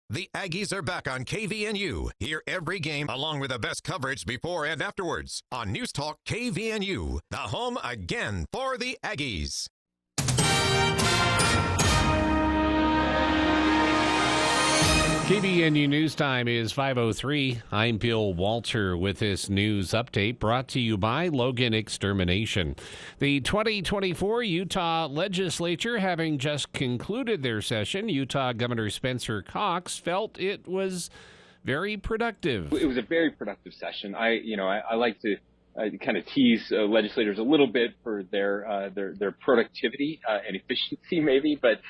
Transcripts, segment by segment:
The Aggies are back on KVNU. Hear every game along with the best coverage before and afterwards on News Talk KVNU, the home again for the Aggies. KVNU News Time is 5:03. I'm Bill Walter with this news update brought to you by Logan Extermination. The 2024 Utah Legislature having just concluded their session, Utah Governor Spencer Cox felt it was very productive. It was a very productive session. I like to kind of tease legislators a little bit for their productivity and efficiency, maybe, but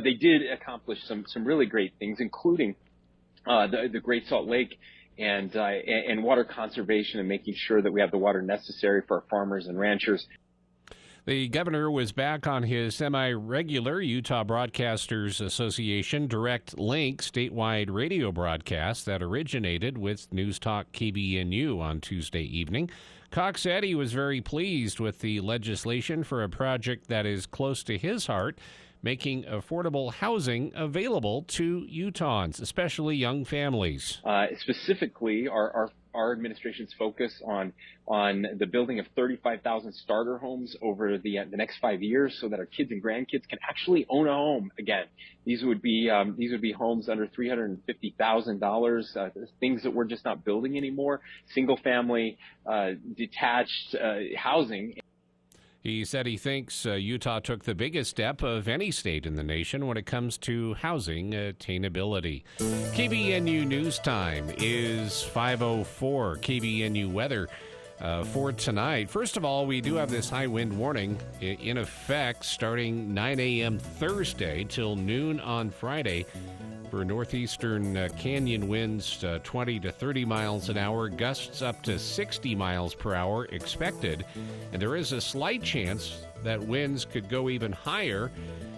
they did accomplish some really great things, including the Great Salt Lake and water conservation and making sure that we have the water necessary for our farmers and ranchers. The governor was back on his semi-regular Utah Broadcasters Association Direct Link statewide radio broadcast that originated with News Talk KVNU on Tuesday evening. Cox said he was very pleased with the legislation for a project that is close to his heart, making affordable housing available to Utahns, especially young families. Specifically, our administration's focus on the building of 35,000 starter homes over the next 5 years, so that our kids and grandkids can actually own a home again. These would be homes under $350,000, things that we're just not building anymore. Single family, detached housing. He said he thinks Utah took the biggest step of any state in the nation when it comes to housing attainability. KVNU News Time is 5:04. KVNU weather for tonight. First of all, we do have this high wind warning in effect starting 9 a.m. Thursday till noon on Friday. For northeastern canyon winds 20 to 30 miles an hour, gusts up to 60 miles per hour expected. And there is a slight chance that winds could go even higher,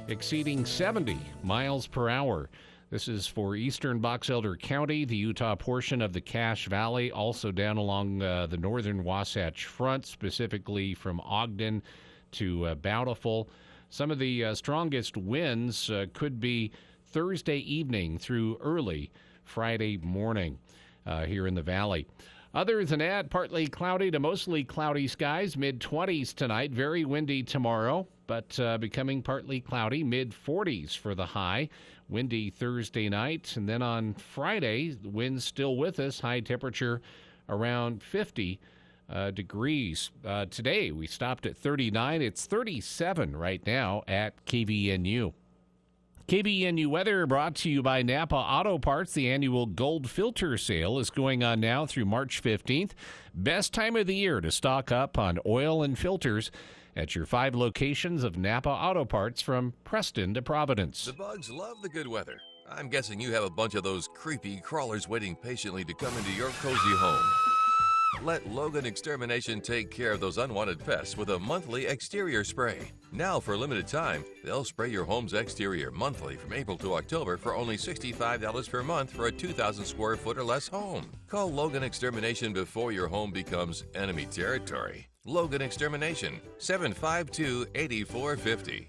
exceeding 70 miles per hour. This is for eastern Box Elder County, the Utah portion of the Cache Valley, also down along the northern Wasatch Front, specifically from Ogden to Bountiful. Some of the strongest winds could be Thursday evening through early Friday morning here in the valley. Other than that, partly cloudy to mostly cloudy skies, mid-20s tonight, very windy tomorrow, but becoming partly cloudy, mid-40s for the high, windy Thursday night, and then on Friday, the wind's still with us, high temperature around 50 degrees. Today, we stopped at 39. It's 37 right now at KVNU. KVNU weather brought to you by Napa Auto Parts. The annual Gold Filter Sale is going on now through March 15th. Best time of the year to stock up on oil and filters at your 5 locations of Napa Auto Parts from Preston to Providence. The bugs love the good weather. I'm guessing you have a bunch of those creepy crawlers waiting patiently to come into your cozy home. Let Logan Extermination take care of those unwanted pests with a monthly exterior spray. Now, for a limited time, they'll spray your home's exterior monthly from April to October for only $65 per month for a 2,000 square foot or less home. Call Logan Extermination before your home becomes enemy territory. Logan Extermination, 752-8450.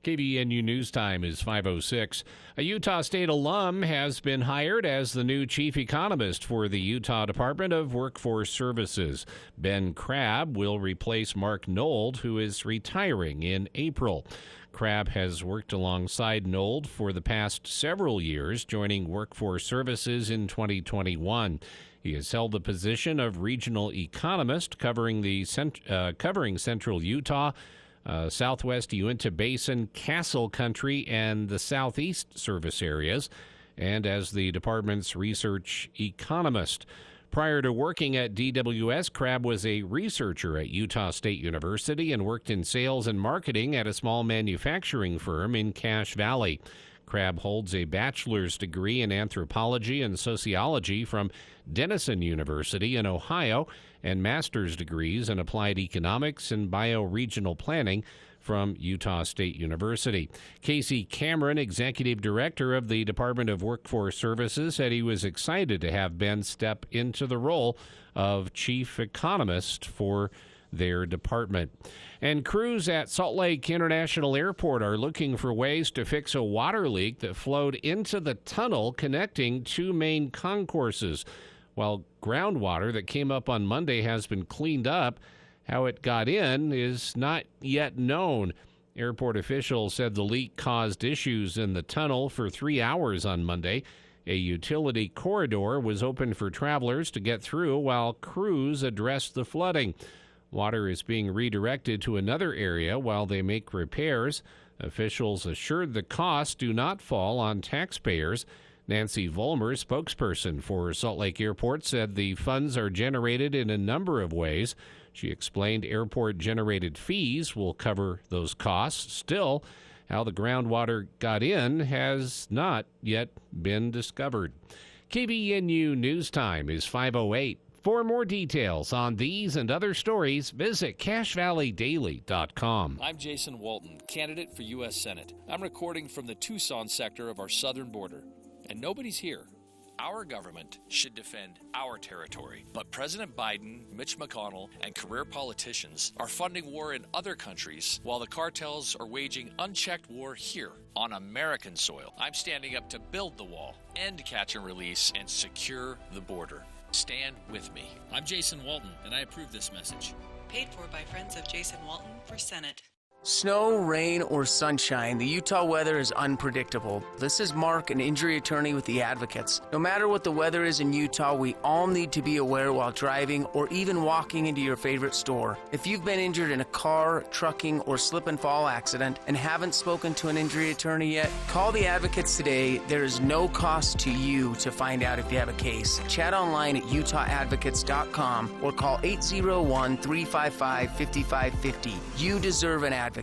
KVNU News Time is 5:06. A Utah State alum has been hired as the new chief economist for the Utah Department of Workforce Services. Ben Crabb will replace Mark Nold, who is retiring in April. Crabb has worked alongside Nold for the past several years, joining Workforce Services in 2021. He has held the position of regional economist covering Central Utah, Southwest Uinta Basin, Castle Country, and the Southeast service areas, and as the department's research economist. Prior to working at DWS, Crabb was a researcher at Utah State University and worked in sales and marketing at a small manufacturing firm in Cache Valley. Crabb holds a bachelor's degree in anthropology and sociology from Denison University in Ohio and master's degrees in applied economics and bioregional planning from Utah State University. Casey Cameron, executive director of the Department of Workforce Services, said he was excited to have Ben step into the role of chief economist for their department. And crews at Salt Lake International Airport are looking for ways to fix a water leak that flowed into the tunnel connecting two main concourses. While groundwater that came up on Monday has been cleaned up, how it got in is not yet known. Airport officials said the leak caused issues in the tunnel for 3 hours on Monday. A utility corridor was open for travelers to get through while crews addressed the flooding. Water is being redirected to another area while they make repairs. Officials assured the costs do not fall on taxpayers. Nancy Vollmer, spokesperson for Salt Lake Airport, said the funds are generated in a number of ways. She explained airport-generated fees will cover those costs. Still, how the groundwater got in has not yet been discovered. KVNU News Time is 5:08. For more details on these and other stories, visit CashValleyDaily.com. I'm Jason Walton, candidate for U.S. Senate. I'm recording from the Tucson sector of our southern border, and nobody's here. Our government should defend our territory. But President Biden, Mitch McConnell, and career politicians are funding war in other countries while the cartels are waging unchecked war here on American soil. I'm standing up to build the wall, end catch and release, and secure the border. Stand with me. I'm Jason Walton, and I approve this message. Paid for by Friends of Jason Walton for Senate. Snow, rain, or sunshine, the Utah weather is unpredictable. This is Mark, an injury attorney with the Advocates. No matter what the weather is in Utah, we all need to be aware while driving or even walking into your favorite store. If you've been injured in a car, trucking, or slip and fall accident and haven't spoken to an injury attorney yet, call the Advocates today. There is no cost to you to find out if you have a case. Chat online at UtahAdvocates.com or call 801-355-5550. You deserve an advocate.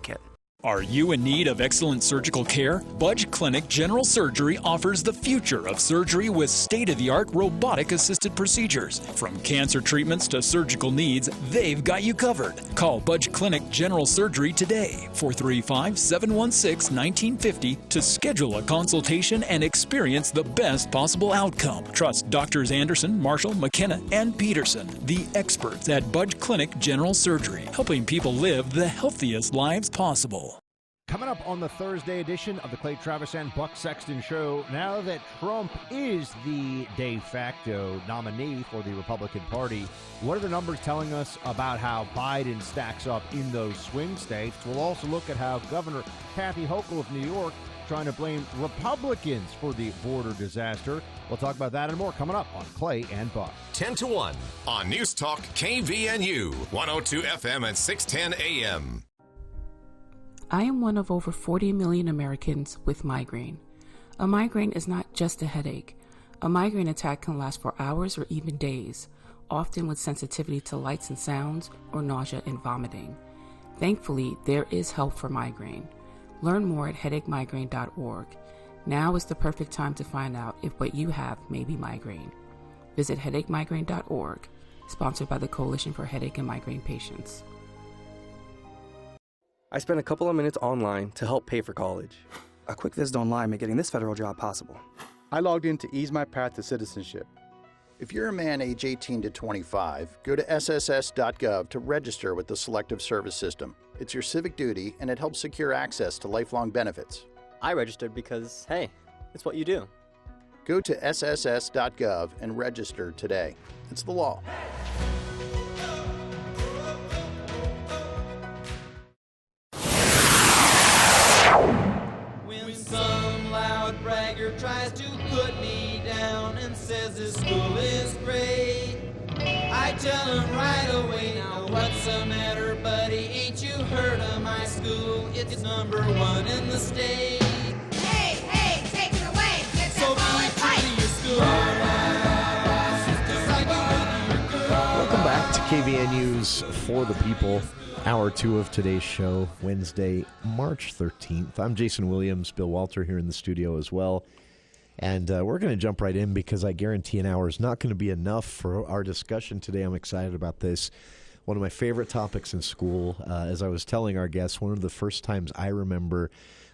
Are you in need of excellent surgical care? Budge Clinic General Surgery offers the future of surgery with state-of-the-art robotic-assisted procedures. From cancer treatments to surgical needs, they've got you covered. Call Budge Clinic General Surgery today, 435-716-1950, to schedule a consultation and experience the best possible outcome. Trust Doctors Anderson, Marshall, McKenna, and Peterson, the experts at Budge Clinic General Surgery, helping people live the healthiest lives possible. Coming up on the Thursday edition of the Clay Travis and Buck Sexton Show, now that Trump is the de facto nominee for the Republican Party, what are the numbers telling us about how Biden stacks up in those swing states? We'll also look at how Governor Kathy Hochul of New York trying to blame Republicans for the border disaster. We'll talk about that and more coming up on Clay and Buck. 10 to 1 on News Talk KVNU, 102 FM and 610 AM. I am one of over 40 million Americans with migraine. A migraine is not just a headache. A migraine attack can last for hours or even days, often with sensitivity to lights and sounds or nausea and vomiting. Thankfully, there is help for migraine. Learn more at headachemigraine.org. Now is the perfect time to find out if what you have may be migraine. Visit headachemigraine.org, sponsored by the Coalition for Headache and Migraine Patients. I spent a couple of minutes online to help pay for college. A quick visit online made getting this federal job possible. I logged in to ease my path to citizenship. If you're a man age 18 to 25, go to sss.gov to register with the Selective Service System. It's your civic duty, and it helps secure access to lifelong benefits. I registered because, hey, it's what you do. Go to sss.gov and register today. It's the law. Some loud bragger tries to put me down and says this school is great. I tell him right away, now what's the matter, buddy? Ain't you heard of my school? It's #1 in the state. Hey, hey, take it away. Get so be true to your school. Welcome back to KVNU's For the People. Hour 2 of today's show, Wednesday, March 13th. I'm Jason Williams, Bill Walter here in the studio as well. And we're going to jump right in because I guarantee an hour is not going to be enough for our discussion today. I'm excited about this. One of my favorite topics in school, as I was telling our guests, one of the first times I remember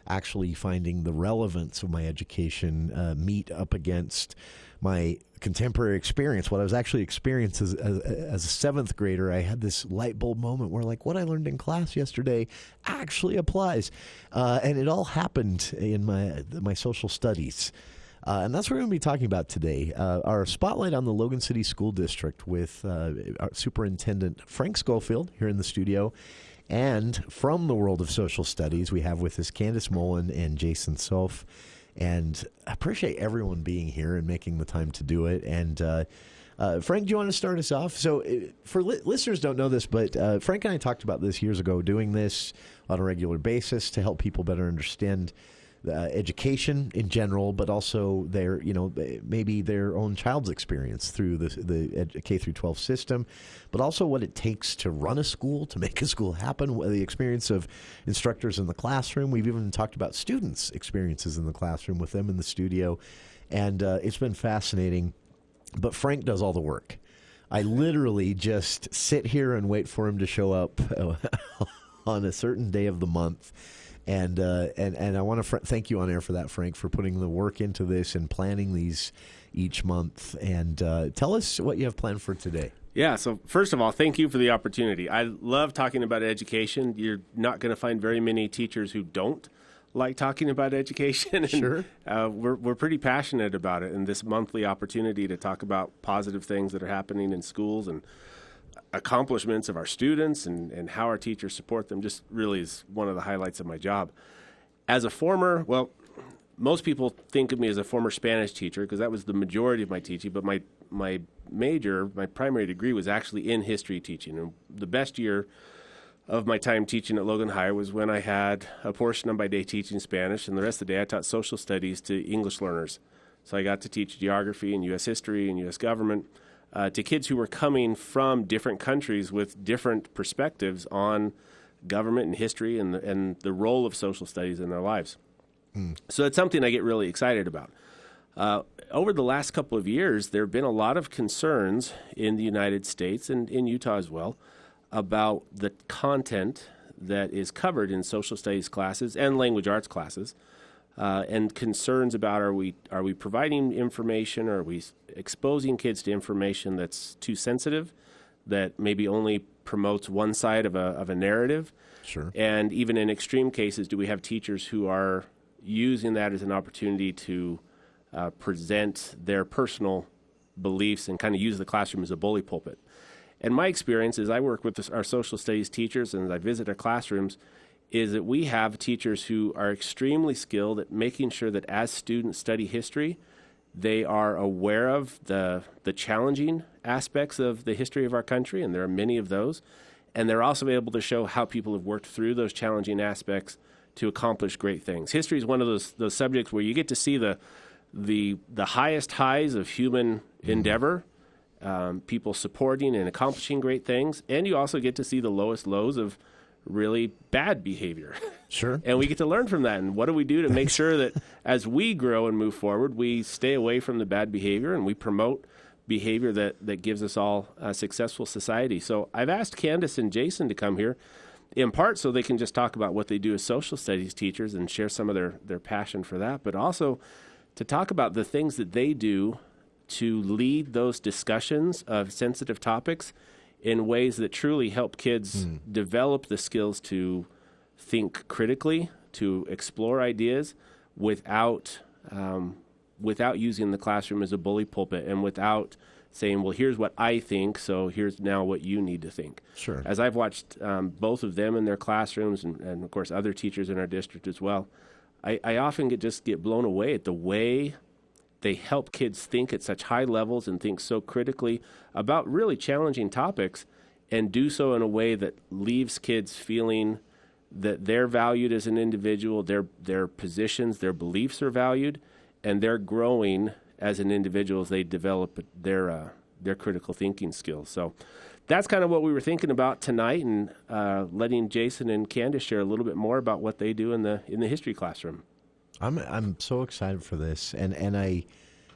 actually finding the relevance of my education meet up against my contemporary experience. What I was actually experiencing as a seventh grader, I had this light bulb moment where, like, what I learned in class yesterday actually applies. And it all happened in my social studies. And that's what we're going to be talking about today. Our spotlight on the Logan City School District with our Superintendent Frank Schofield here in the studio. And from the world of social studies, we have with us Candace Mullen and Jason Soffe. And I appreciate everyone being here and making the time to do it. And Frank, do you want to start us off? So for listeners don't know this, but Frank and I talked about this years ago, doing this on a regular basis to help people better understand education in general, but also their, maybe their own child's experience through the K through 12 system, but also what it takes to run a school, to make a school happen, the experience of instructors in the classroom. We've even talked about students' experiences in the classroom with them in the studio, and it's been fascinating. But Frank does all the work. I literally just sit here and wait for him to show up on a certain day of the month. And I want to thank you on air for that, Frank, for putting the work into this and planning these each month. And tell us what you have planned for today. Yeah, so first of all, thank you for the opportunity. I love talking about education. You're not going to find very many teachers who don't like talking about education. And, sure. We're pretty passionate about it. And this monthly opportunity to talk about positive things that are happening in schools and accomplishments of our students and how our teachers support them just really is one of the highlights of my job. As a former, most people think of me as a former Spanish teacher because that was the majority of my teaching, but my primary degree was actually in history teaching. And the best year of my time teaching at Logan High was when I had a portion of my day teaching Spanish, and the rest of the day I taught social studies to English learners. So I got to teach geography and U.S. history and U.S. government to kids who were coming from different countries with different perspectives on government and history and the role of social studies in their lives. So it's something I get really excited about. Over the last couple of years, there have been a lot of concerns in the United States and in Utah as well about the content that is covered in social studies classes and language arts classes. And concerns about are we providing information, or are we exposing kids to information that's too sensitive, that maybe only promotes one side of a narrative? Sure. And even in extreme cases, do we have teachers who are using that as an opportunity to present their personal beliefs and kind of use the classroom as a bully pulpit? And my experience is I work with our social studies teachers and I visit our classrooms, is that we have teachers who are extremely skilled at making sure that as students study history, they are aware of the challenging aspects of the history of our country, and there are many of those, and they're also able to show how people have worked through those challenging aspects to accomplish great things. History is one of those subjects where you get to see the highest highs of human endeavor, people supporting and accomplishing great things, and you also get to see the lowest lows of really bad behavior. Sure. And we get to learn from that. And what do we do to make sure that as we grow and move forward, we stay away from the bad behavior and we promote behavior that gives us all a successful society? So I've asked Candace and Jason to come here, in part so they can just talk about what they do as social studies teachers and share some of their passion for that, but also to talk about the things that they do to lead those discussions of sensitive topics in ways that truly help kids develop the skills to think critically, to explore ideas without using the classroom as a bully pulpit and without saying, well, here's what I think, so here's now what you need to think. Sure. As I've watched both of them in their classrooms and of course, other teachers in our district as well, I often get blown away at the way they help kids think at such high levels and think so critically about really challenging topics, and do so in a way that leaves kids feeling that they're valued as an individual, their positions, their beliefs are valued, and they're growing as an individual as they develop their critical thinking skills. So that's kind of what we were thinking about tonight, and letting Jason and Candace share a little bit more about what they do in the history classroom. I'm so excited for this, and I,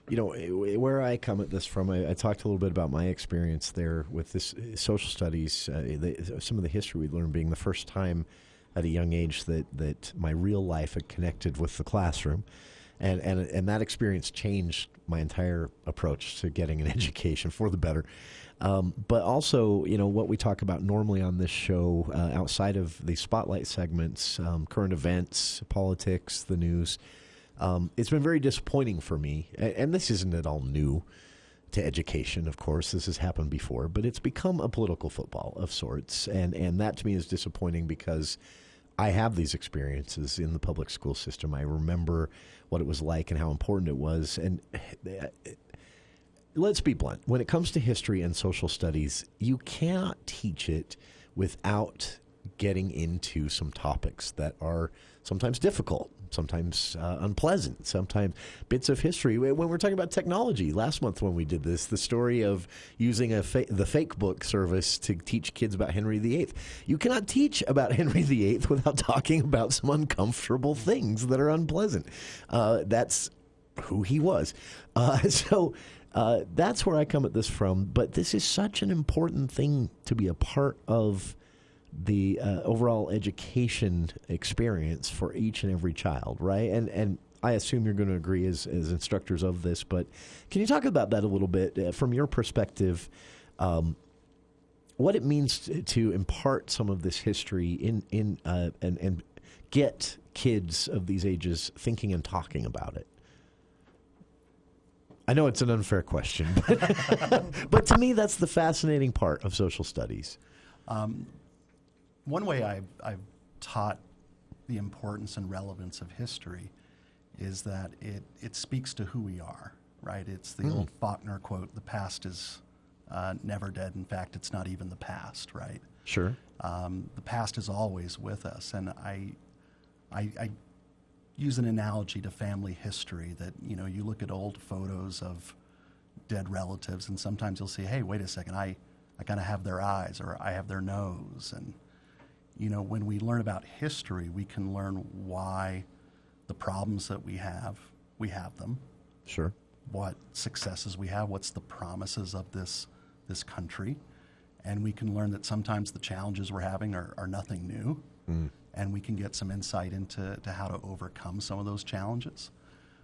where I come at this from, I talked a little bit about my experience there with this social studies, some of the history we learned being the first time at a young age that my real life had connected with the classroom. And that experience changed my entire approach to getting an education for the better. But also, what we talk about normally on this show, outside of the spotlight segments, current events, politics, the news, it's been very disappointing for me. And this isn't at all new to education, of course. This has happened before, but it's become a political football of sorts. And that to me is disappointing because I have these experiences in the public school system. I remember what it was like and how important it was. And let's be blunt. When it comes to history and social studies, you cannot teach it without getting into some topics that are sometimes difficult, sometimes unpleasant, sometimes bits of history. When we're talking about technology, last month when we did this, the story of using the fake book service to teach kids about Henry VIII. You cannot teach about Henry VIII without talking about some uncomfortable things that are unpleasant. That's who he was. So that's where I come at this from. But this is such an important thing to be a part of the overall education experience for each and every child, right? And I assume you're going to agree as instructors of this, but can you talk about that a little bit from your perspective, what it means to impart some of this history and get kids of these ages thinking and talking about it? I know it's an unfair question, but to me, that's the fascinating part of social studies. One way I've taught the importance and relevance of history is that it speaks to who we are, right? It's the old Faulkner quote, "The past is never dead. In fact, it's not even the past," right? Sure. The past is always with us. And I use an analogy to family history that, you look at old photos of dead relatives and sometimes you'll say, hey, wait a second, I kind of have their eyes or I have their nose. And when we learn about history, we can learn why the problems that we have them. Sure. What successes we have, what's the promises of this country. And we can learn that sometimes the challenges we're having are nothing new. And we can get some insight into how to overcome some of those challenges.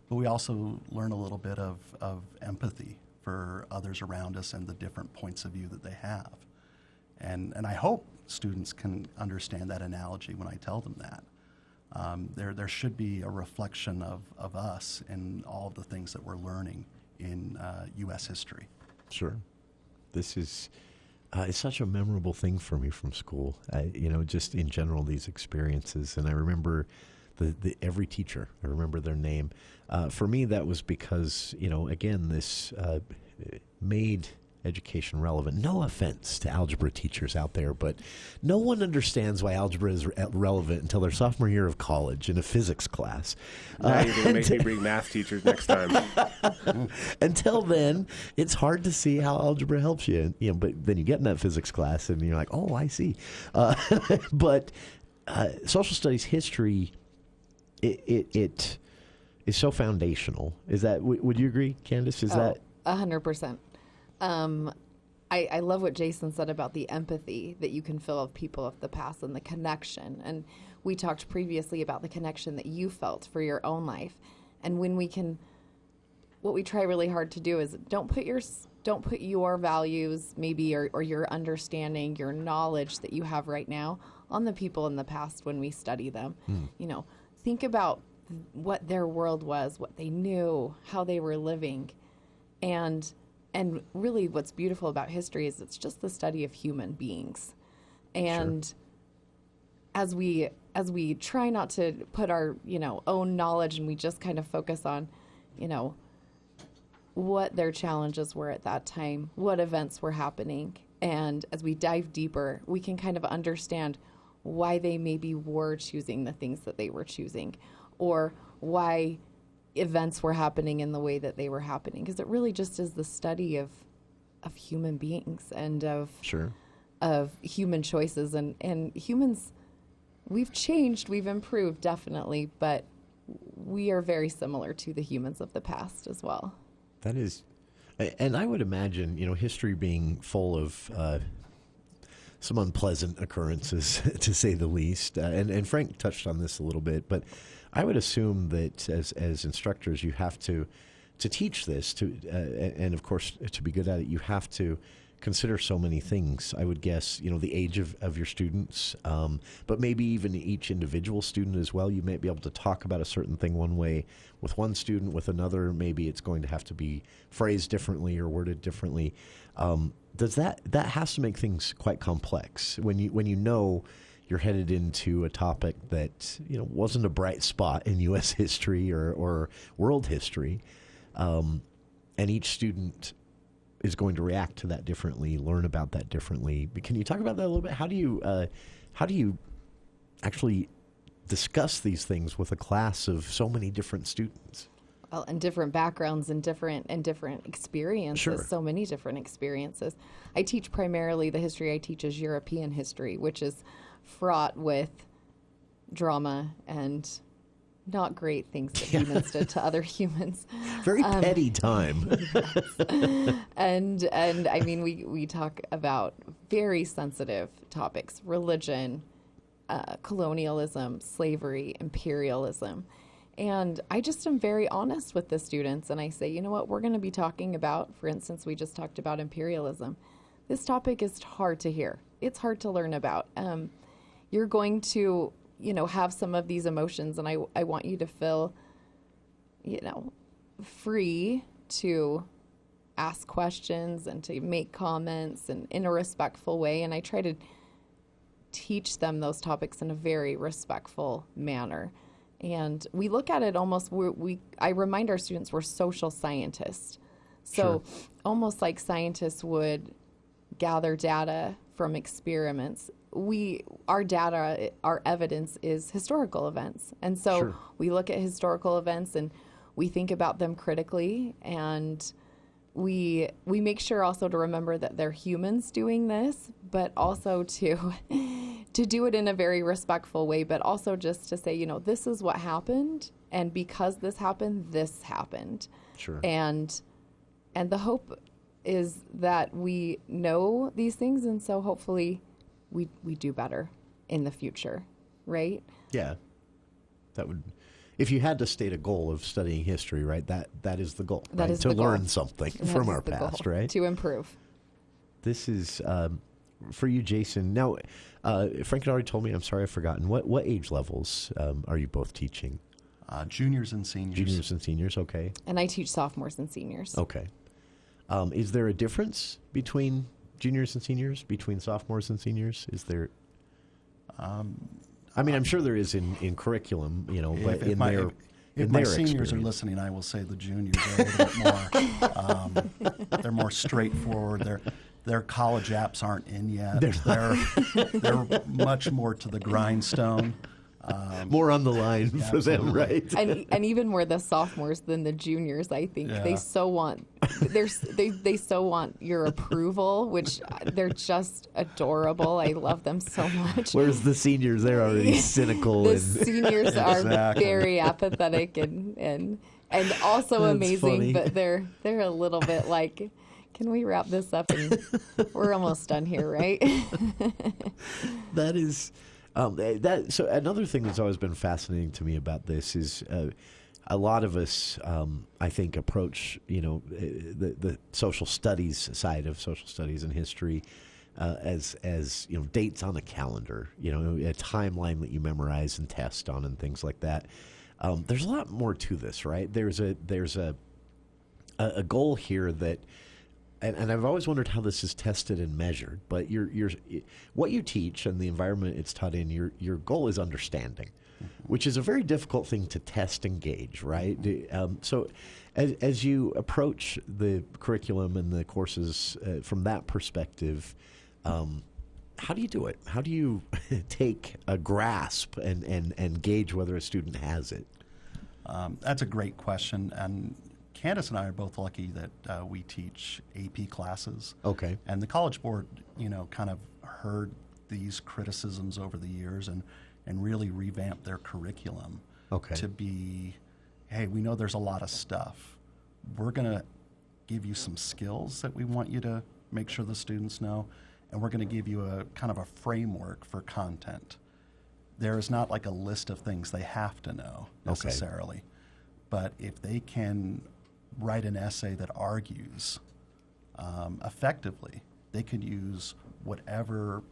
But we also learn a little bit of empathy for others around us and the different points of view that they have. And I hope students can understand that analogy when I tell them that. There should be a reflection of us in all of the things that we're learning in U.S. history. Sure. This is it's such a memorable thing for me from school, just in general, these experiences. And I remember every teacher. I remember their name. For me, that was because, again, this made education relevant. No offense to algebra teachers out there, but no one understands why algebra is relevant until their sophomore year of college in a physics class. Now you're going to make me bring math teachers next time. Until then, it's hard to see how algebra helps you. But then you get in that physics class and you're like, oh, I see. But social studies history, it is so foundational. Is that? Would you agree, Candace? Is that 100%? I love what Jason said about the empathy that you can feel of people of the past and the connection. And we talked previously about the connection that you felt for your own life. And when what we try really hard to do is don't put your values maybe or your understanding, your knowledge that you have right now on the people in the past when we study them. Think about what their world was, what they knew, how they were living. And really what's beautiful about history is it's just the study of human beings. And Sure. as we try not to put our, own knowledge and we just kind of focus on, what their challenges were at that time, what events were happening. And as we dive deeper, we can kind of understand why they maybe were choosing the things that they were choosing, or why events were happening in the way that they were happening, because it really just is the study of human beings and of human choices and humans. We've changed, we've improved, definitely, but we are very similar to the humans of the past as well. That is, and I would imagine, history being full of some unpleasant occurrences, to say the least. And Frank touched on this a little bit, but I would assume that as instructors, you have to teach this, and of course, to be good at it, you have to consider so many things. I would guess, the age of your students, but maybe even each individual student as well. You might be able to talk about a certain thing one way with one student, with another, maybe it's going to have to be phrased differently or worded differently. Does that has to make things quite complex when you know you're headed into a topic that wasn't a bright spot in U.S. history or world history, and each student is going to react to that differently, learn about that differently. Can you talk about that a little bit? How do you actually discuss these things with a class of so many different students? Well, and different backgrounds and different experiences. Sure. So many different experiences. I teach primarily the history I teach is European history, which is fraught with drama and not great things that humans did to other humans. Very petty time. Yes. And I mean, we talk about very sensitive topics: religion, colonialism, slavery, imperialism. And I just am very honest with the students, and I say, you know what, we're going to be talking about, for instance, we just talked about imperialism. This topic is hard to hear. It's hard to learn about. You're going to have some of these emotions, and I want you to feel, free to ask questions and to make comments and in a respectful way. And I try to teach them those topics in a very respectful manner. And we look at it almost, I remind our students we're social scientists. So Sure. almost like scientists would gather data from experiments, our data, our evidence is historical events. And so Sure. we look at historical events and we think about them critically, and we make sure also to remember that they're humans doing this, but also to do it in a very respectful way, but also just to say, this is what happened, and because this happened, this happened. Sure. And the hope is that we know these things, and so hopefully we do better in the future, right? Yeah. That would, if you had to state a goal of studying history, right, that is the goal, That right? is To the goal. learn something That from is our the past, goal, right? to improve. This is for you, Jason. Now, Frank had already told me, I'm sorry I've forgotten. What age levels are you both teaching? Juniors and seniors. Juniors and seniors, okay. And I teach sophomores and seniors. Okay. Is there a difference between juniors and seniors, between sophomores and seniors? Is there? I mean, I'm sure there is in curriculum, but if my seniors are listening, I will say the juniors are a little bit more. They're more straightforward. Their college apps aren't in yet. They're much more to the grindstone. More on the line for them, right? And even more the sophomores than the juniors. I think Yeah. they so want they so want your approval, which they're just adorable. I love them so much. Whereas the seniors, they're already cynical. The and seniors are Exactly. very apathetic and also That's amazing, funny. but they're a little bit like, can we wrap this up and we're almost done here, right? That is so another thing that's always been fascinating to me about this is a lot of us I think approach the social studies side of social studies and history as dates on a calendar, a timeline that you memorize and test on and things like that. There's a lot more to this, right? There's a goal here that. And I've always wondered how this is tested and measured. But what you teach and the environment it's taught in, your goal is understanding, which is a very difficult thing to test and gauge, right? So as you approach the curriculum and the courses from that perspective, how do you do it? How do you take a grasp and gauge whether a student has it? That's a great question. And Candace and I are both lucky that we teach AP classes. Okay. And the College Board, kind of heard these criticisms over the years and really revamped their curriculum to be, hey, we know there's a lot of stuff. We're going to give you some skills that we want you to make sure the students know, and we're going to give you a kind of a framework for content. There is not like a list of things they have to know necessarily, but if they can write an essay that argues effectively, they could use whatever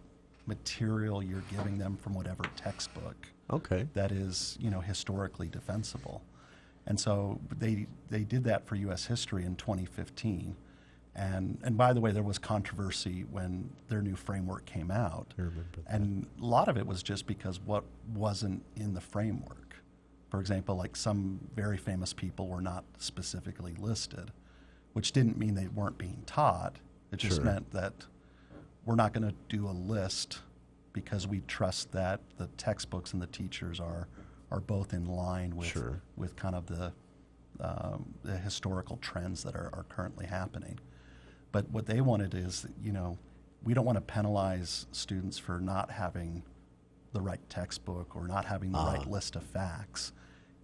material you're giving them from whatever textbook that is, historically defensible. And so they did that for U.S. history in 2015. And by the way, there was controversy when their new framework came out. I remember that. And a lot of it was just because what wasn't in the framework. For example, like some very famous people were not specifically listed, which didn't mean they weren't being taught. It just meant that we're not going to do a list because we trust that the textbooks and the teachers are both in line with kind of the historical trends that are currently happening. But what they wanted is, we don't want to penalize students for not having the right textbook or not having the right list of facts.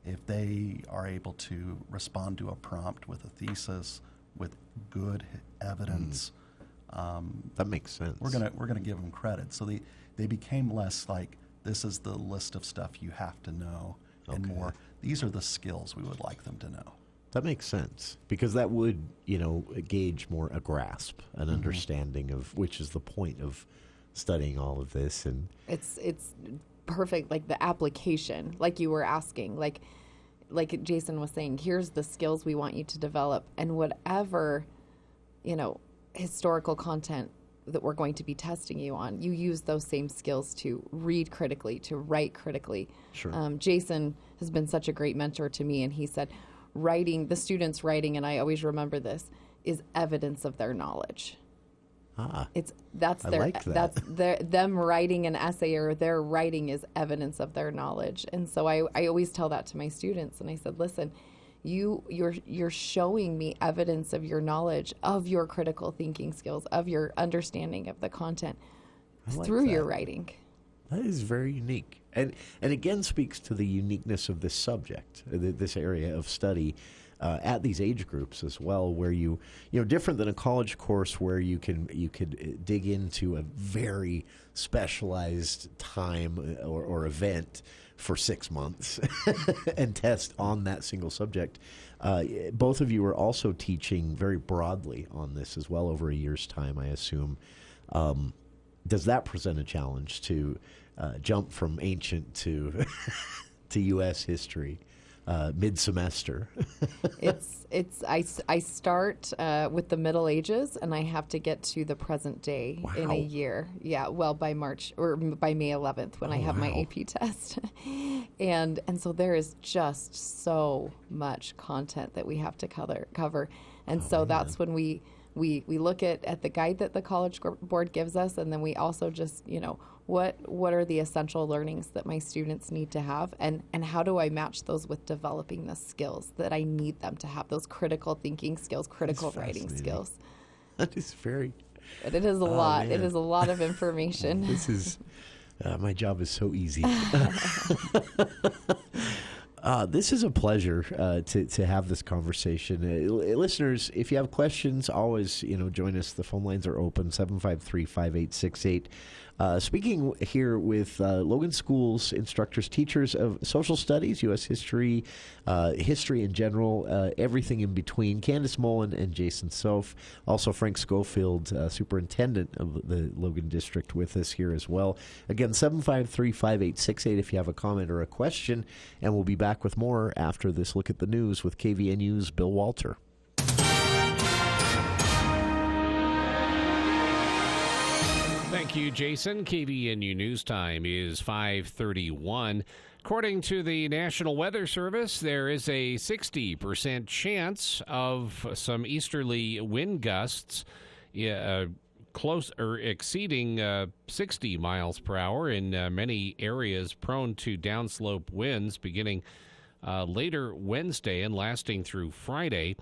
If they are able to respond to a prompt with a thesis, with good evidence, that makes sense. We're gonna give them credit. So they became less like, this is the list of stuff you have to know, and more, these are the skills we would like them to know. That makes sense, because that would, gauge more a grasp, an understanding of which is the point of studying all of this. And it's perfect, like the application, like you were asking, like Jason was saying, here's the skills we want you to develop, and whatever, historical content that we're going to be testing you on, you use those same skills to read critically, to write critically. Jason has been such a great mentor to me, and he said, the students' writing, and I always remember this, is evidence of their knowledge. That's them writing an essay, or their writing is evidence of their knowledge. And so I always tell that to my students, and I said, listen, you're showing me evidence of your knowledge, of your critical thinking skills, of your understanding of the content through your writing. That is very unique, and again speaks to the uniqueness of this subject, this area of study at these age groups as well, where you different than a college course where you could dig into a very specialized time or event for 6 months and test on that single subject. Both of you are also teaching very broadly on this as well over a year's time, I assume. Does that present a challenge to jump from ancient to to U.S. history mid-semester? I start with the Middle Ages, and I have to get to the present day in a year. Yeah, well, by March or by May 11th when I have my AP test, and so there is just so much content that we have to cover, and so that's when we look at the guide that the College Board gives us, and then we also just, what are the essential learnings that my students need to have, and how do I match those with developing the skills that I need them to have, those critical thinking skills, critical writing skills. That is very... But it is a lot. Man. It is a lot of information. This is... my job is so easy. This is a pleasure to have this conversation. Listeners, if you have questions, always join us. The phone lines are open, 753-5868. Speaking here with Logan School's instructors, teachers of social studies, U.S. history, history in general, everything in between, Candace Mullen and Jason Soffe. Also Frank Schofield, superintendent of the Logan District, with us here as well. Again, 753-5868 if you have a comment or a question, and we'll be back with more after this look at the news with KVNU's Bill Walter. Thank you, Jason. KVNU News Time is 5:31. According to the National Weather Service, there is a 60% chance of some easterly wind gusts close or exceeding 60 miles per hour in many areas, prone to downslope winds beginning later Wednesday and lasting through Friday.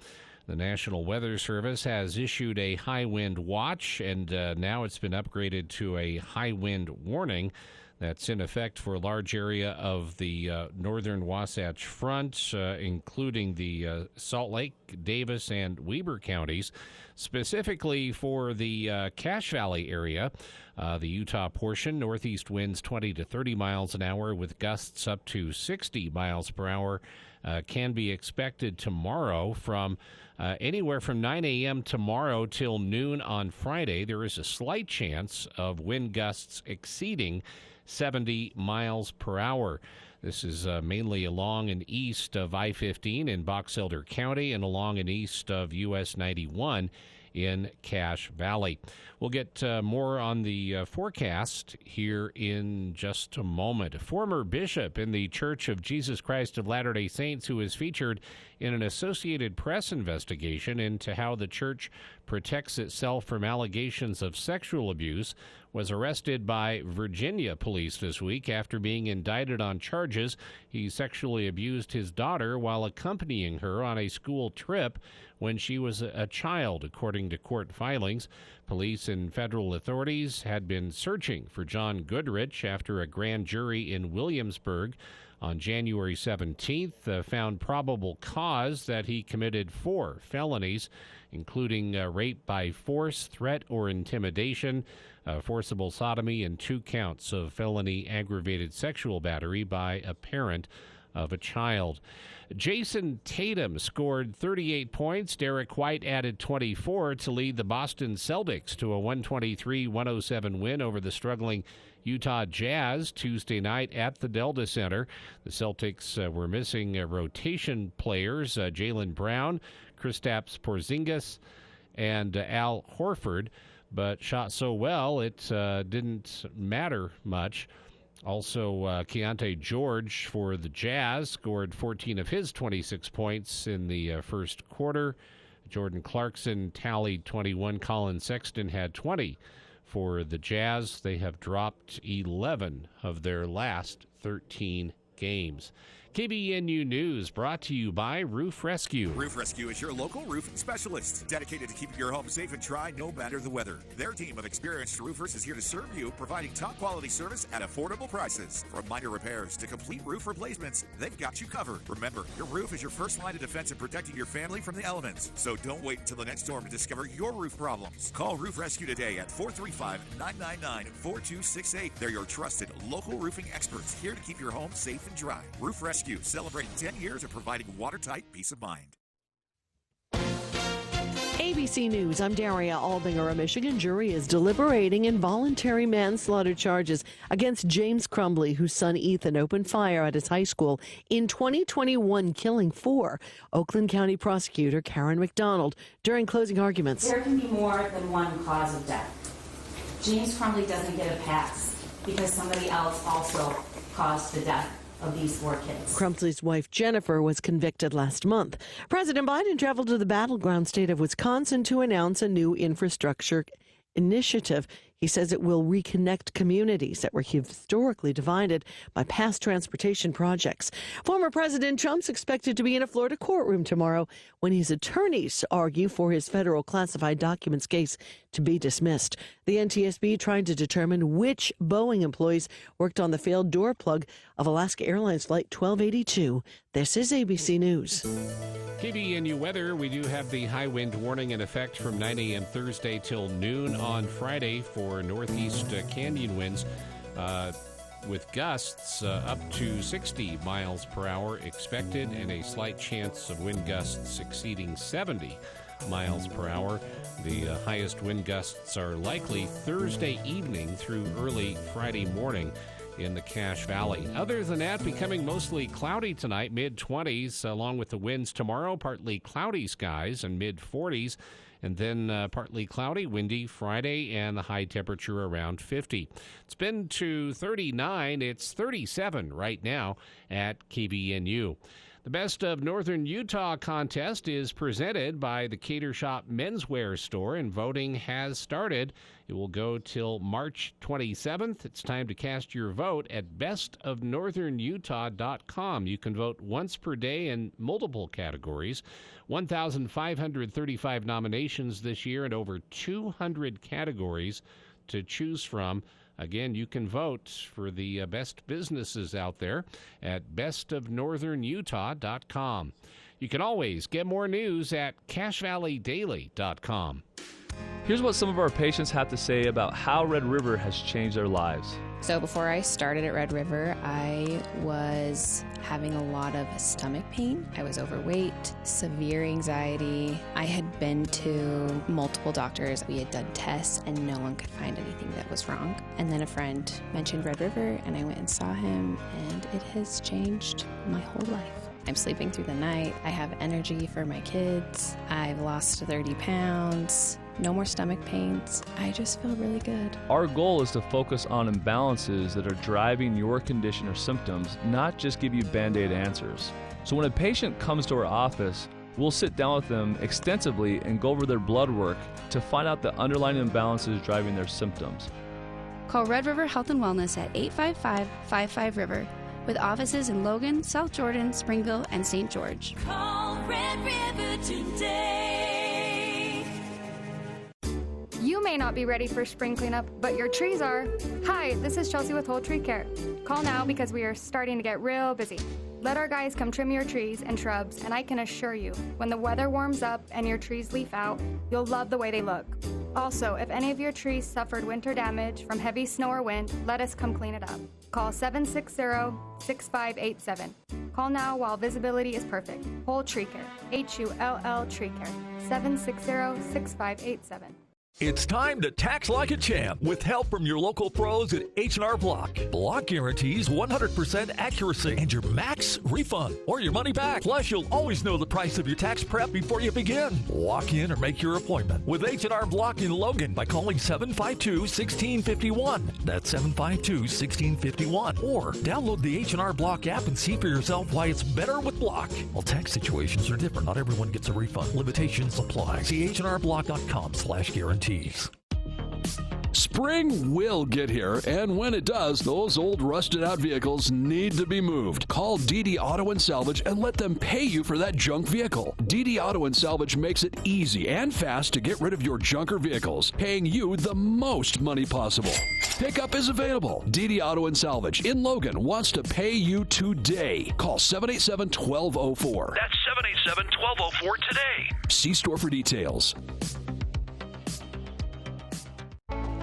The National Weather Service has issued a high wind watch, and now it's been upgraded to a high wind warning. That's in effect for a large area of the northern Wasatch Front, including the Salt Lake, Davis, and Weber counties. Specifically for the Cache Valley area, the Utah portion, northeast winds 20 to 30 miles an hour with gusts up to 60 miles per hour can be expected tomorrow from anywhere from 9 a.m. tomorrow till noon on Friday. There is a slight chance of wind gusts exceeding 70 miles per hour. This is mainly along and east of I-15 in Box Elder County and along and east of US 91 in Cache Valley. We'll get more on the forecast here in just a moment. A former bishop in the Church of Jesus Christ of Latter-day Saints who is featured in an Associated Press investigation into how the church protects itself from allegations of sexual abuse was arrested by Virginia police this week after being indicted on charges he sexually abused his daughter while accompanying her on a school trip when she was a child, according to court filings. Police and federal authorities had been searching for John Goodrich after a grand jury in Williamsburg on January 17th found probable cause that he committed 4 felonies, including rape by force, threat or intimidation, forcible sodomy, and 2 counts of felony aggravated sexual battery by a parent of a child. Jason Tatum scored 38 points. Derek White added 24 to lead the Boston Celtics to a 123-107 win over the struggling Utah Jazz Tuesday night at the Delta Center. The Celtics were missing rotation players, Jaylen Brown, Kristaps Porzingis, and Al Horford, but shot so well it didn't matter much. Also, Keontae George for the Jazz scored 14 of his 26 points in the first quarter. Jordan Clarkson tallied 21. Colin Sexton had 20 for the Jazz. They have dropped 11 of their last 13 games. KBNU News brought to you by Roof Rescue. Roof Rescue is your local roofing specialist, dedicated to keeping your home safe and dry no matter the weather. Their team of experienced roofers is here to serve you, providing top quality service at affordable prices. From minor repairs to complete roof replacements, they've got you covered. Remember, your roof is your first line of defense in protecting your family from the elements. So don't wait until the next storm to discover your roof problems. Call Roof Rescue today at 435-999-4268. They're your trusted local roofing experts, here to keep your home safe and dry. Roof Rescue, celebrating 10 years of providing watertight peace of mind. ABC News, I'm Daria Albinger. A Michigan jury is deliberating involuntary manslaughter charges against James Crumbley, whose son Ethan opened fire at his high school in 2021, killing 4. Oakland County prosecutor Karen McDonald during closing arguments. There can be more than one cause of death. James Crumbley doesn't get a pass because somebody else also caused the death of these 4 kids. Crumbley's wife, Jennifer, was convicted last month. President Biden traveled to the battleground state of Wisconsin to announce a new infrastructure initiative. He says it will reconnect communities that were historically divided by past transportation projects. Former President Trump's expected to be in a Florida courtroom tomorrow when his attorneys argue for his federal classified documents case to be dismissed. The NTSB trying to determine which Boeing employees worked on the failed door plug of Alaska Airlines Flight 1282. This is ABC News. KBNU weather, we do have the high wind warning in effect from 9 a.m. Thursday till noon on Friday for northeast canyon winds with gusts up to 60 miles per hour expected and a slight chance of wind gusts exceeding 70 miles per hour. The highest wind gusts are likely Thursday evening through early Friday morning in the Cache Valley. Other than that, becoming mostly cloudy tonight, mid-20s, along with the winds tomorrow, partly cloudy skies and mid-40s, and then partly cloudy, windy Friday, and the high temperature around 50. It's been to 39. It's 37 right now at KBNU. The Best of Northern Utah contest is presented by the Cater Shop Menswear Store, and voting has started. It will go till March 27th. It's time to cast your vote at bestofnorthernutah.com. You can vote once per day in multiple categories. 1,535 nominations this year and over 200 categories to choose from Again, you can vote for the best businesses out there at bestofnorthernutah.com. You can always get more news at cachevalleydaily.com. Here's what some of our patients have to say about how Red River has changed their lives. So before I started at Red River, I was having a lot of stomach pain. I was overweight, severe anxiety. I had been to multiple doctors. We had done tests and no one could find anything that was wrong. And then a friend mentioned Red River and I went and saw him, and it has changed my whole life. I'm sleeping through the night. I have energy for my kids. I've lost 30 pounds. No more stomach pains. I just feel really good. Our goal is to focus on imbalances that are driving your condition or symptoms, not just give you Band-Aid answers. So when a patient comes to our office, we'll sit down with them extensively and go over their blood work to find out the underlying imbalances driving their symptoms. Call Red River Health and Wellness at 855-55-RIVER. With offices in Logan, South Jordan, Springville, and St. George. Call Red River today. You may not be ready for spring cleanup, but your trees are. Hi, this is Chelsea with Whole Tree Care. Call now because we are starting to get real busy. Let our guys come trim your trees and shrubs, and I can assure you, when the weather warms up and your trees leaf out, you'll love the way they look. Also, if any of your trees suffered winter damage from heavy snow or wind, let us come clean it up. Call 760-6587. Call now while visibility is perfect. Whole Tree Care, Hull Tree Care, 760-6587. It's time to tax like a champ with help from your local pros at H&R Block. Block guarantees 100% accuracy and your max refund or your money back. Plus, you'll always know the price of your tax prep before you begin. Walk in or make your appointment with H&R Block in Logan by calling 752-1651. That's 752-1651. Or download the H&R Block app and see for yourself why it's better with Block. While tax situations are different, not everyone gets a refund. Limitations apply. See hrblock.com/guarantee. Spring will get here, and when it does, those old rusted-out vehicles need to be moved. Call DD Auto and Salvage and let them pay you for that junk vehicle. DD Auto and Salvage makes it easy and fast to get rid of your junker vehicles, paying you the most money possible. Pickup is available. DD Auto and Salvage in Logan wants to pay you today. Call 787-1204. That's 787-1204 today. See store for details.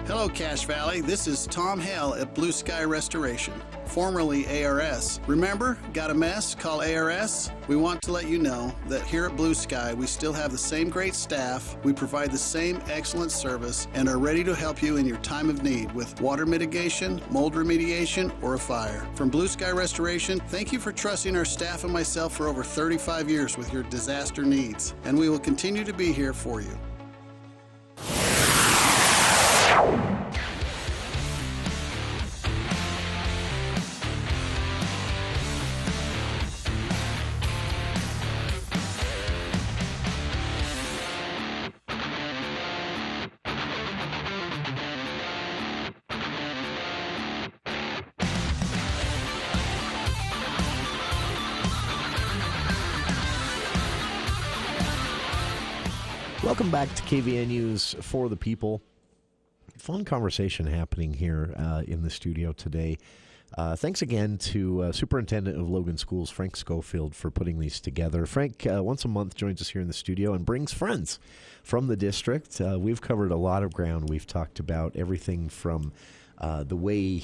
Hello, Cache Valley. This is Tom Hale at Blue Sky Restoration, formerly ARS. Remember, got a mess? Call ARS. We want to let you know that here at Blue Sky, we still have the same great staff, we provide the same excellent service, and are ready to help you in your time of need with water mitigation, mold remediation, or a fire. From Blue Sky Restoration, thank you for trusting our staff and myself for over 35 years with your disaster needs, and we will continue to be here for you. Welcome back to KVNU's For the People. Fun conversation happening here in the studio today. Thanks again to Superintendent of Logan Schools, Frank Schofield, for putting these together. Frank, once a month, joins us here in the studio and brings friends from the district. We've covered a lot of ground. We've talked about everything from the way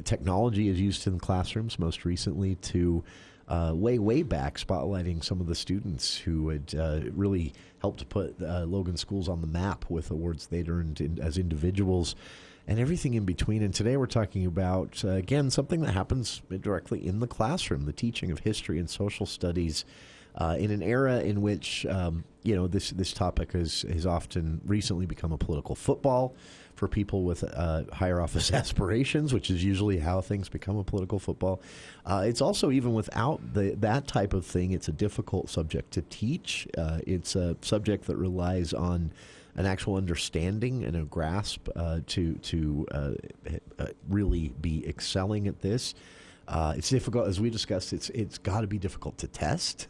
technology is used in classrooms, most recently, to way back, spotlighting some of the students who had really helped to put Logan Schools on the map with awards they'd earned as individuals and everything in between. And today we're talking about, again, something that happens directly in the classroom, the teaching of history and social studies in an era in which, this topic has often recently become a political football for people with higher office aspirations, which is usually how things become a political football. It's also, even without that type of thing, it's a difficult subject to teach. It's a subject that relies on an actual understanding and a grasp to really be excelling at this. It's difficult, as we discussed. It's got to be difficult to test,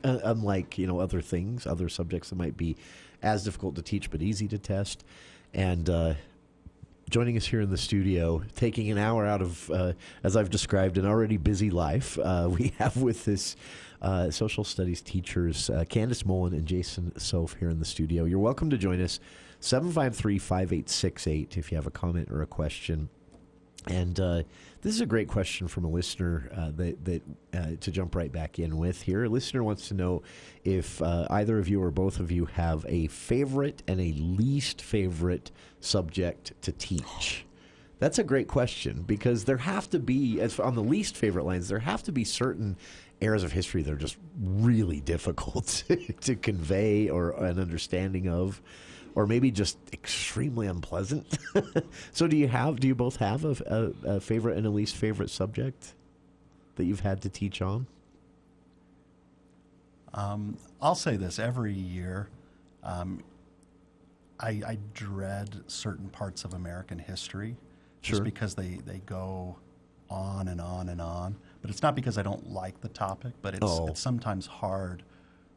unlike other things, other subjects that might be as difficult to teach but easy to test. And joining us here in the studio, taking an hour out of, as I've described, an already busy life. We have with us social studies teachers Candace Mullen and Jason Soffe here in the studio. You're welcome to join us, 753-5868, if you have a comment or a question. And this is a great question from a listener that to jump right back in with here. A listener wants to know if either of you or both of you have a favorite and a least favorite subject to teach. That's a great question, because there have to be, as on the least favorite lines, there have to be certain eras of history that are just really difficult to convey or an understanding of, or maybe just extremely unpleasant. So do you both have a favorite and a least favorite subject that you've had to teach on? I'll say this. Every year, I dread certain parts of American history just because they go on and on and on. But it's not because I don't like the topic, but it's sometimes hard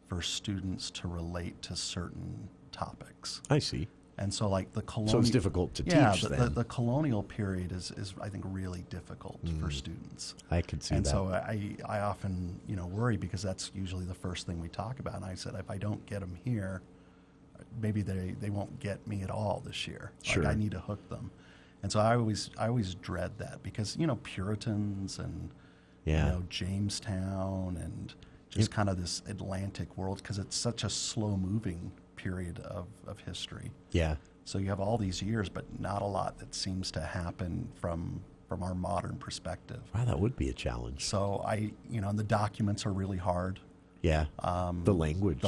for students to relate to certain topics. I see. And so, like the colonial... So it's difficult to teach then. The colonial period is I think, really difficult for students. I can see that. And so I often, worry, because that's usually the first thing we talk about. And I said, if I don't get them here, maybe they won't get me at all this year. Sure. Like, I need to hook them. And so I always dread that, because, Puritans and, Jamestown and just kind of this Atlantic world, because it's such a slow-moving period of history. Yeah. So you have all these years, but not a lot that seems to happen from our modern perspective. Wow, that would be a challenge. So and the documents are really hard. Yeah. The language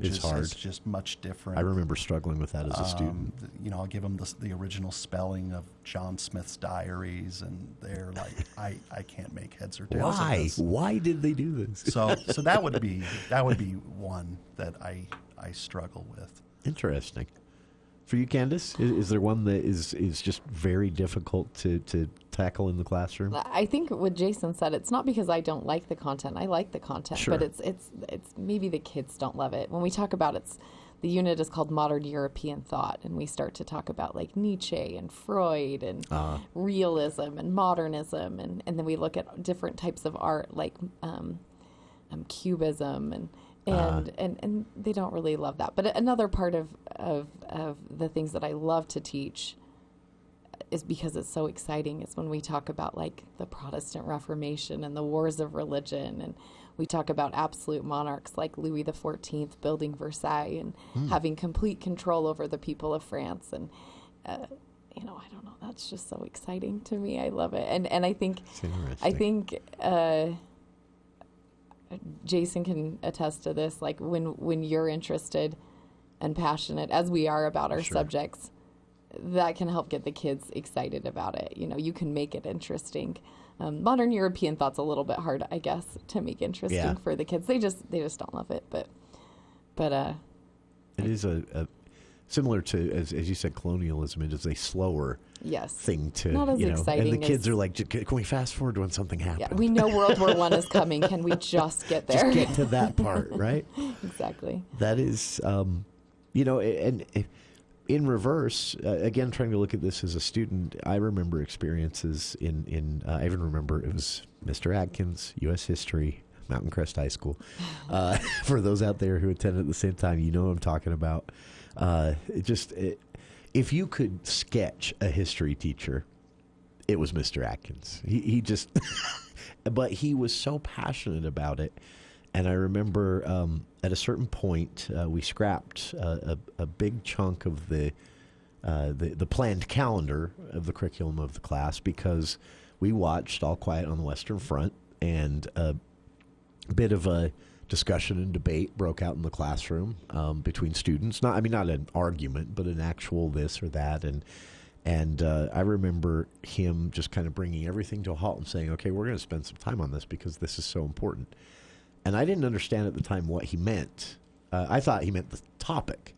is hard. Is just much different. I remember struggling with that as a student. I'll give them the original spelling of John Smith's diaries, and they're like, I can't make heads or tails of this. Why did they do this? So that would be one that I struggle with. Interesting. For you, Candace, is there one that is just very difficult to tackle in the classroom? I think what Jason said, it's not because I don't like the content. I like the content, but it's maybe the kids don't love it. When we talk about the unit is called Modern European Thought, and we start to talk about like Nietzsche and Freud and realism and modernism, and then we look at different types of art like Cubism and they don't really love that. But another part of the things that I love to teach is because it's so exciting is when we talk about like the Protestant Reformation and the wars of religion, and we talk about absolute monarchs like Louis XIV building Versailles and having complete control over the people of France. And I don't know, that's just so exciting to me. I love it. And I think Jason can attest to this, like when you're interested and passionate, as we are about our subjects, that can help get the kids excited about it. You can make it interesting. Modern European Thought's a little bit hard, I guess, to make interesting for the kids. They just don't love it, but it is a similar to, as you said, colonialism. It is a slower thing to, not as exciting. And the kids are like, can we fast forward when something happens? Yeah, we know World War I is coming. Can we just get there? Just get to that part, right? Exactly. That is, and in reverse, again, trying to look at this as a student, I remember experiences I even remember it was Mr. Atkins, U.S. History, Mountain Crest High School. For those out there who attended at the same time, you know what I'm talking about. If you could sketch a history teacher, it was Mr. Atkins. He just, but he was so passionate about it. And I remember at a certain point, we scrapped a big chunk of the planned calendar of the curriculum of the class because we watched All Quiet on the Western Front, and a bit of a discussion and debate broke out in the classroom between students. Not an argument, but an actual this or that. And I remember him just kind of bringing everything to a halt and saying, okay, we're going to spend some time on this because this is so important. And I didn't understand at the time what he meant. I thought he meant the topic.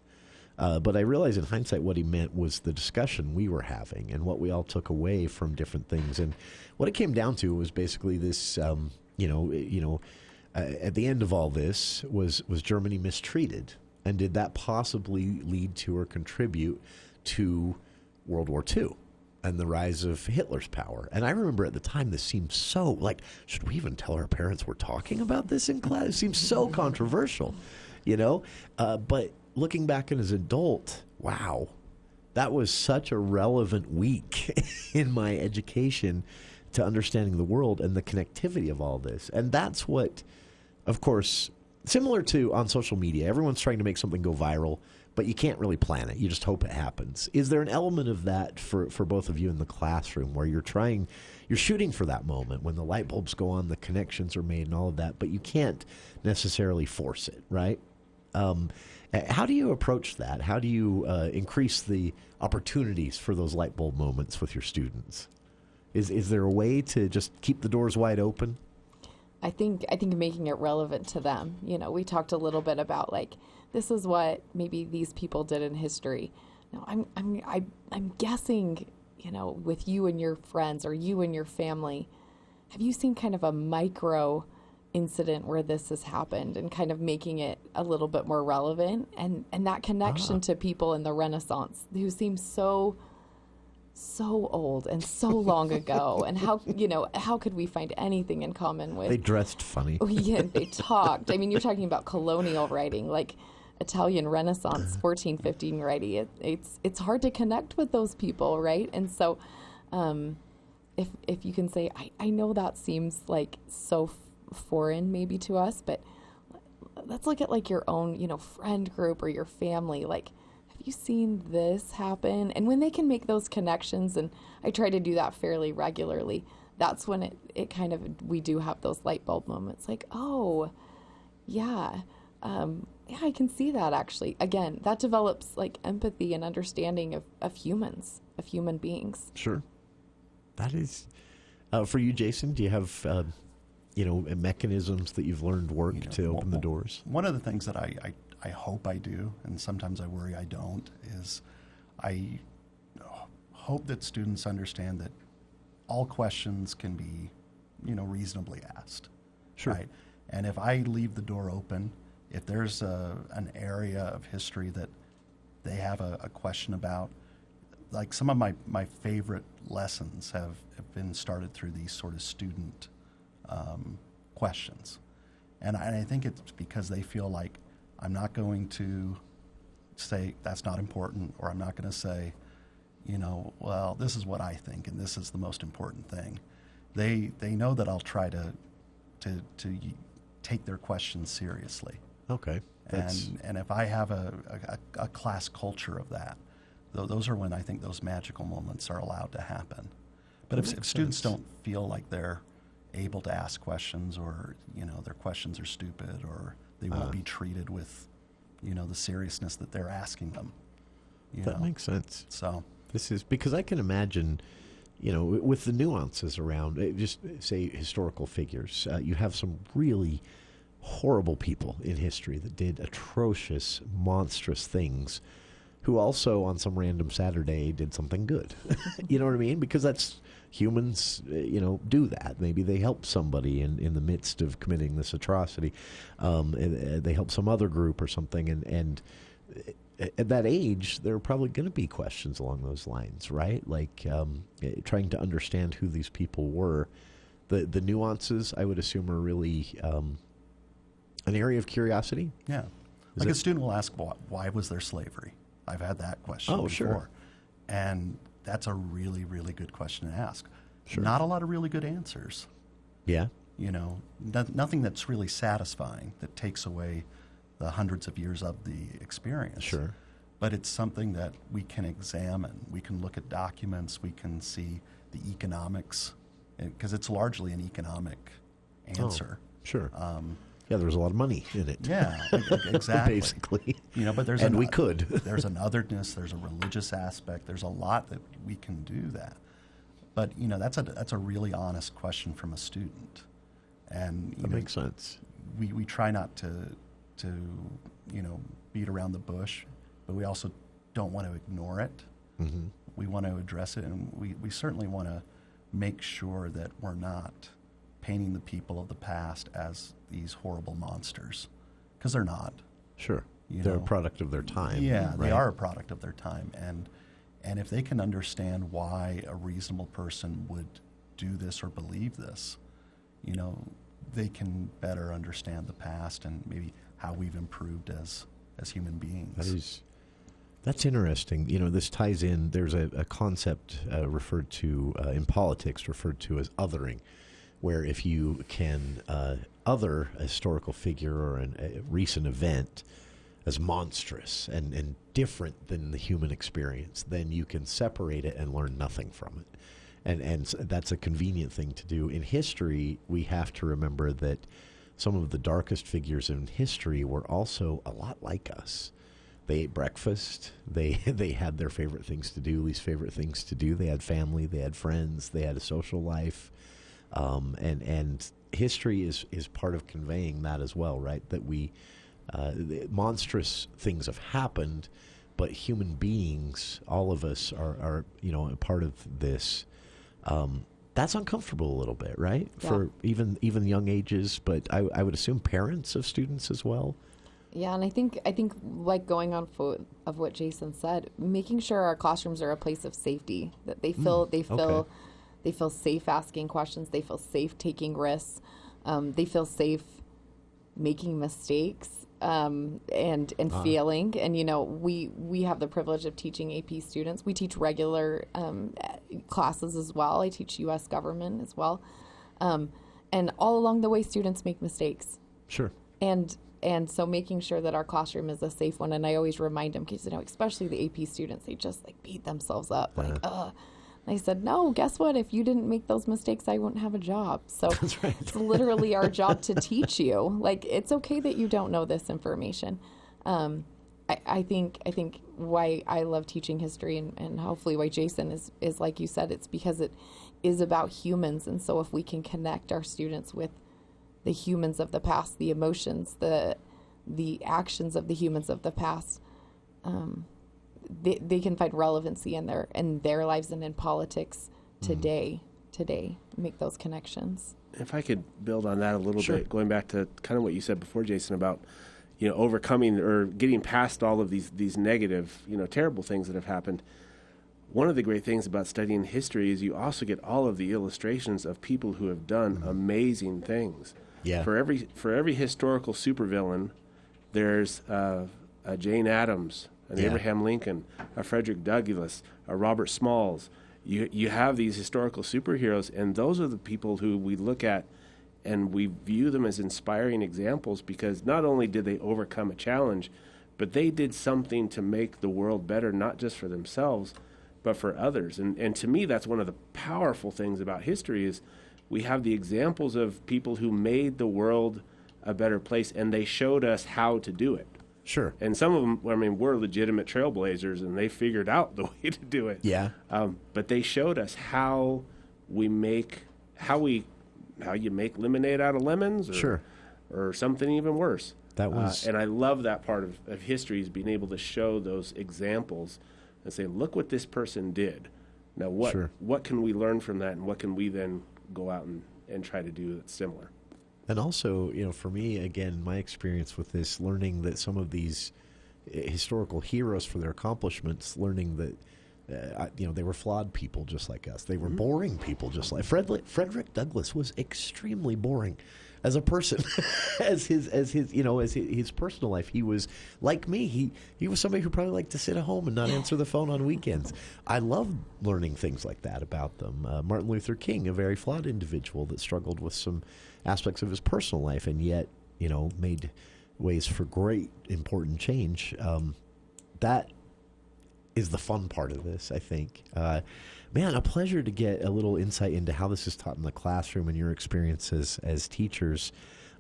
But I realized in hindsight what he meant was the discussion we were having and what we all took away from different things. And what it came down to was basically this, at the end of all this was Germany mistreated? And did that possibly lead to or contribute to World War II? and the rise of Hitler's power. And I remember at the time this seemed so, like, should we even tell our parents we're talking about this in class? It seems so controversial, But looking back as an adult, wow, that was such a relevant week in my education to understanding the world and the connectivity of all this. And that's what, of course, similar to on social media, everyone's trying to make something go viral, but you can't really plan it. You just hope it happens. Is there an element of that for both of you in the classroom where you're shooting for that moment when the light bulbs go on, the connections are made and all of that, but you can't necessarily force it, right? How do you approach that? How do you increase the opportunities for those light bulb moments with your students? Is there a way to just keep the doors wide open? I think making it relevant to them. We talked a little bit about this is what maybe these people did in history. Now I'm guessing, with you and your friends or you and your family, have you seen kind of a micro incident where this has happened and kind of making it a little bit more relevant and that connection to people in the Renaissance who seem so old and so long ago, and how could we find anything in common with? They dressed funny. Yeah, they talked. I mean, you're talking about colonial writing, like Italian Renaissance, 1415 writing. It's hard to connect with those people, right? And so, if you can say, I know that seems like so foreign maybe to us, but let's look at your own friend group or your family, have you seen this happen? And when they can make those connections, and I try to do that fairly regularly, that's when it kind of, we do have those light bulb moments oh, yeah, I can see that actually. Again, that develops empathy and understanding of humans, of human beings. Sure. That is, for you, Jason, do you have, mechanisms that you've learned work to open the doors? One of the things that I hope I do, and sometimes I worry I don't, is I hope that students understand that all questions can be, reasonably asked. Sure. Right? And if I leave the door open, if there's an area of history that they have a question about, some of my favorite lessons have been started through these sort of student questions. And I think it's because they feel like I'm not going to say that's not important, or I'm not going to say, well, this is what I think and this is the most important thing. They know that I'll try to take their questions seriously. Okay. And if I have a class culture of that, those are when I think those magical moments are allowed to happen. But if students don't feel like they're able to ask questions, or their questions are stupid, or they won't be treated with the seriousness that they're asking them, that makes sense. So this is because I can imagine, with the nuances around, just say historical figures, you have some really horrible people in history that did atrocious, monstrous things, who also on some random Saturday did something good. You know what I mean? Because that's humans, do that. Maybe they help somebody in the midst of committing this atrocity. They help some other group or something. And at that age, there are probably going to be questions along those lines, right? Trying to understand who these people were. The nuances, I would assume, are really an area of curiosity. Yeah. A student will ask, why was there slavery? I've had that question before. Sure. And that's a really, really good question to ask. Sure. Not a lot of really good answers. Yeah. Nothing that's really satisfying that takes away the hundreds of years of the experience. Sure. But it's something that we can examine. We can look at documents. We can see the economics, because it's largely an economic answer. Sure. Yeah, there's a lot of money in it. Yeah, exactly. Basically. But there's we could. There's an otherness. There's a religious aspect. There's a lot that we can do that. But that's a really honest question from a student, and that makes sense. We try not to beat around the bush, but we also don't want to ignore it. Mm-hmm. We want to address it, and we certainly want to make sure that we're not painting the people of the past as these horrible monsters, because they're not. Sure. They're a product of their time. Yeah, right? They are a product of their time, And if they can understand why a reasonable person would do this or believe this, you know, they can better understand the past and maybe how we've improved as human beings. That's interesting. You know, this ties in. There's a concept referred to in politics, referred to as othering, where if you can other a historical figure or a recent event as monstrous and different than the human experience, then you can separate it and learn nothing from it. And that's a convenient thing to do. In history, we have to remember that some of the darkest figures in history were also a lot like us. They ate breakfast. They had their favorite things to do, least favorite things to do. They had family. They had friends. They had a social life. And history is part of conveying that as well, right? That monstrous things have happened, but human beings, all of us are you know, a part of this. That's uncomfortable a little bit, right? Yeah. For even young ages, but I would assume parents of students as well. Yeah, and I think like going on foot of what Jason said, making sure our classrooms are a place of safety, that they feel safe asking questions, they feel safe taking risks, they feel safe making mistakes, and failing. And you know, we have the privilege of teaching AP students. We teach regular classes as well. I teach U.S. government as well, and all along the way, students make mistakes. Sure. And so making sure that our classroom is a safe one, and I always remind them, because you know, especially the AP students, they just like beat themselves up, like, ugh. And I said, no, guess what? If you didn't make those mistakes, I wouldn't have a job. So that's right. It's literally our job to teach you. Like, it's okay that you don't know this information. I think why I love teaching history, and hopefully why Jason is like you said, it's because it is about humans. And so if we can connect our students with the humans of the past, the emotions, the actions of the humans of the past, they can find relevancy in their lives and in politics today, make those connections. If I could build on that a little Sure. bit, going back to kind of what you said before, Jason, about, you know, overcoming or getting past all of these negative, you know, terrible things that have happened. One of the great things about studying history is you also get all of the illustrations of people who have done amazing things. Yeah. For every historical supervillain, there's a Jane Addams, an Abraham Lincoln, a Frederick Douglass, a Robert Smalls. You have these historical superheroes, and those are the people who we look at and we view them as inspiring examples, because not only did they overcome a challenge, but they did something to make the world better, not just for themselves, but for others. And to me, that's one of the powerful things about history is we have the examples of people who made the world a better place, and they showed us how to do it. Sure. And some of them, I mean, were legitimate trailblazers, and they figured out the way to do it. Yeah. But they showed us how you make lemonade out of lemons, or something even worse. That was, and I love that part of history, is being able to show those examples and say, look what this person did. Now, what can we learn from that, and what can we then go out and try to do that's similar? And also, you know, for me, again, my experience with this, learning that some of these historical heroes for their accomplishments, learning that, you know, they were flawed people just like us. They were boring people just like Frederick Douglass was extremely boring as a person, as his personal life. He was like me. He was somebody who probably liked to sit at home and not answer the phone on weekends. I love learning things like that about them. Martin Luther King, a very flawed individual that struggled with some aspects of his personal life, and yet, you know, made ways for great, important change. That is the fun part of this, I think. Man, a pleasure to get a little insight into how this is taught in the classroom and your experiences as teachers.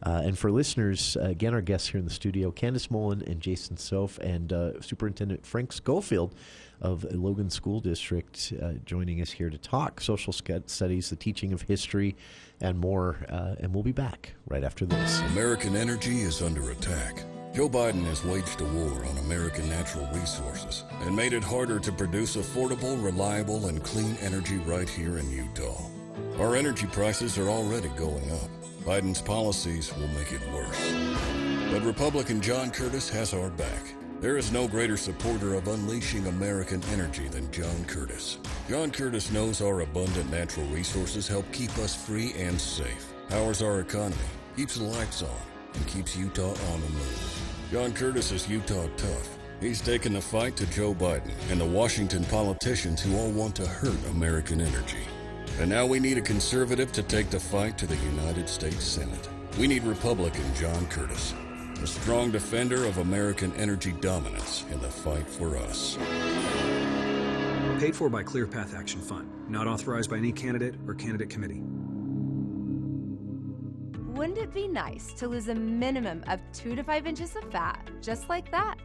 And for listeners, again, our guests here in the studio, Candace Mullen and Jason Soffe, and Superintendent Frank Schofield of Logan School District joining us here to talk social studies, the teaching of history, and more. And we'll be back right after this. American energy is under attack. Joe Biden has waged a war on American natural resources and made it harder to produce affordable, reliable, and clean energy right here in Utah. Our energy prices are already going up. Biden's policies will make it worse. But Republican John Curtis has our back. There is no greater supporter of unleashing American energy than John Curtis. John Curtis knows our abundant natural resources help keep us free and safe, powers our economy, keeps the lights on, and keeps Utah on the move. John Curtis is Utah tough. He's taken the fight to Joe Biden and the Washington politicians who all want to hurt American energy. And now we need a conservative to take the fight to the United States Senate. We need Republican John Curtis, a strong defender of American energy dominance in the fight for us. Paid for by Clear Path Action Fund. Not authorized by any candidate or candidate committee. Wouldn't it be nice to lose a minimum of 2 to 5 inches of fat, just like that?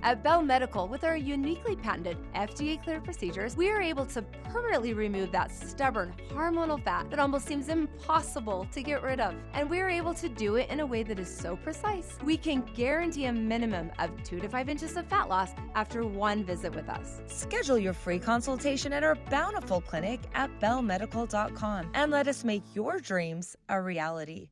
At Bell Medical, with our uniquely patented FDA-cleared procedures, we are able to permanently remove that stubborn, hormonal fat that almost seems impossible to get rid of. And we are able to do it in a way that is so precise, we can guarantee a minimum of 2 to 5 inches of fat loss after 1 visit with us. Schedule your free consultation at our Bountiful Clinic at bellmedical.com and let us make your dreams a reality.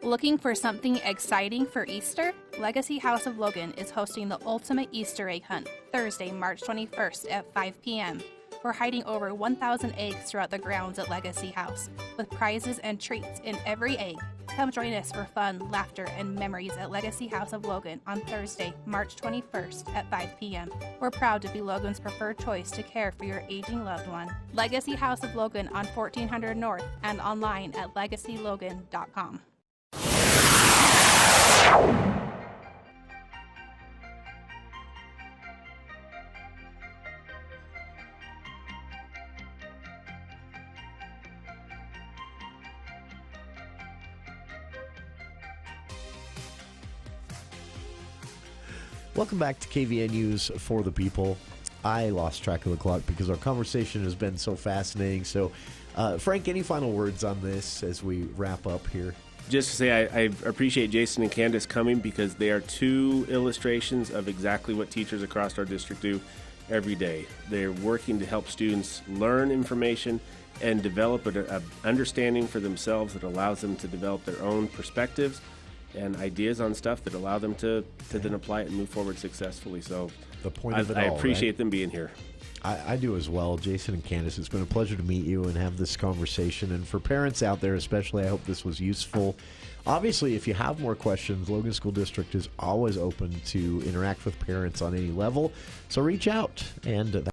Looking for something exciting for Easter? Legacy House of Logan is hosting the Ultimate Easter Egg Hunt Thursday, March 21st at 5 p.m. We're hiding over 1,000 eggs throughout the grounds at Legacy House, with prizes and treats in every egg. Come join us for fun, laughter, and memories at Legacy House of Logan on Thursday, March 21st at 5 p.m. We're proud to be Logan's preferred choice to care for your aging loved one. Legacy House of Logan on 1400 North and online at legacylogan.com. Welcome back to KVNU's For the People. I lost track of the clock because our conversation has been so fascinating. So, Frank, any final words on this as we wrap up here? Just to say I appreciate Jason and Candace coming because they are 2 illustrations of exactly what teachers across our district do every day. They're working to help students learn information and develop an understanding for themselves that allows them to develop their own perspectives and ideas on stuff that allow them to then apply it and move forward successfully. So the point of it I all, appreciate right? them being here. I do as well. Jason and Candace, it's been a pleasure to meet you and have this conversation. And for parents out there especially, I hope this was useful. Obviously, if you have more questions, Logan School District is always open to interact with parents on any level. So reach out. And